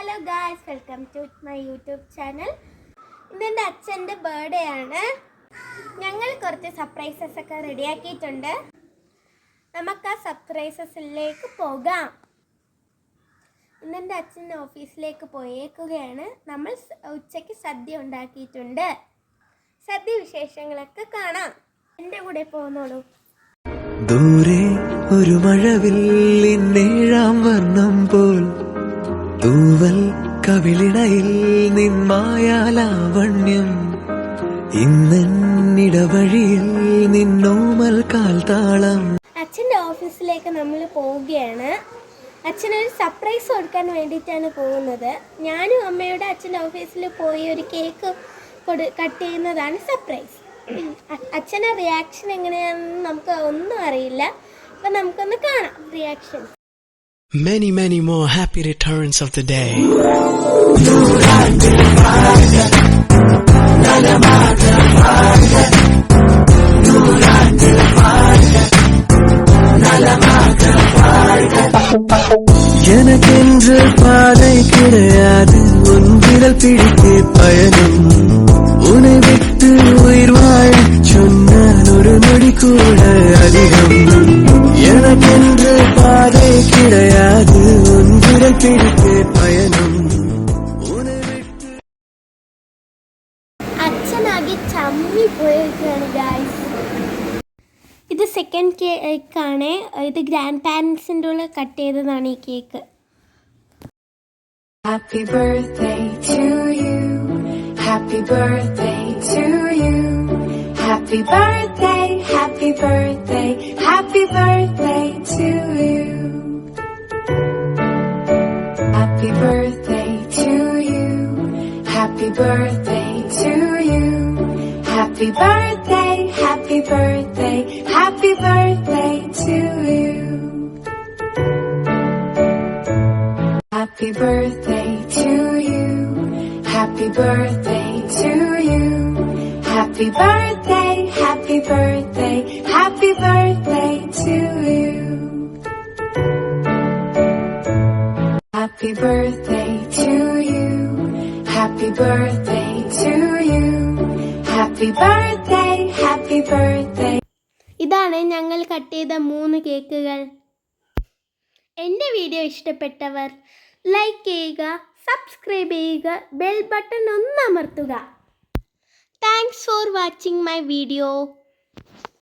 Hello guys, welcome to my YouTube channel. ഇന്നെൻ്റെ അച്ഛൻ്റെ birthday ആണ്. ഞങ്ങൾ കുറച്ച് സർപ്രൈസസ് ഒക്കെ റെഡിയാക്കിയിട്ടുണ്ട്. നമുക്ക് ആ സർപ്രൈസസിലേക്ക് പോകാം. ഇന്നെൻ്റെ അച്ഛൻ ഓഫീസിലേക്ക് പോയേക്കുകയാണ്. നമ്മൾ ഉച്ചയ്ക്ക് സദ്യ ഉണ്ടാക്കിയിട്ടുണ്ട്. സദ്യ വിശേഷങ്ങളൊക്കെ കാണാം. എൻ്റെ കൂടെ പോകുന്നോളൂ. ദൂരെ ഒരു മഴവില്ലിന്നേഴാം വർണ്ണം പോൽ തൂവൽ കവിളിണയിൽ നിന്മായാലാവണ്യം ഇന്നിടവഴിയിൽ നിന്നോമൽ കാൽത്താളം. അച്ഛൻ്റെ ഓഫീസിലേക്ക് നമ്മൾ പോവുകയാണ്. അച്ഛനൊരു സർപ്രൈസ് കൊടുക്കാൻ വേണ്ടിയിട്ടാണ് പോകുന്നത്. ഞാനും അമ്മയുടെ അച്ഛൻ്റെ ഓഫീസിൽ പോയി ഒരു കേക്ക് കട്ട് ചെയ്യുന്നതാണ് സർപ്രൈസ്. അച്ഛൻ്റെ റിയാക്ഷൻ എങ്ങനെയാണെന്ന് നമുക്ക് ഒന്നും അറിയില്ല. അപ്പം നമുക്കൊന്ന് കാണാം reaction. Many more happy returns of the day. எனக்கென்று பாதை கிடையாது, உன் விரல் பிடித்தே பயணம். உன்னை விட்டு உயிர் வாழ சொன்னால் ஒரு நொடி கூட அதிகம். எனக்கென்று பாதை கிடையாது, உன் விரல் பிடித்தே பயணம். അച്ഛനാകെ ചമ്മി പോയിരിക്കുകയാണ് ഗായ്സ്. ഇത് സെക്കൻഡ് കേക്കാണ്. ഇത് ഗ്രാൻഡ് പാരൻസിൻ്റെ ഉള്ള കട്ട് ചെയ്തതാണ് ഈ cake. Happy birthday to you. Happy birthday to you. Happy birthday, happy birthday, happy birthday to you. Happy birthday to you. Happy birthday to you. Happy birthday, happy birthday, happy birthday to you. Happy birthday to you. Happy birthday to you. Happy birthday, happy birthday, happy birthday to you. Happy birthday to you. Happy birthday to you. Happy birthday, happy birthday. ഇതാണ് ഞങ്ങൾ cut ചെയ്ത 3 കേക്കുകൾ. എൻ്റെ video ഇഷ്ടപ്പെട്ടവർ like ചെയ്യുക, subscribe ചെയ്യുക, bell button ഒന്ന് അമർത്തുക. Thanks for watching my video.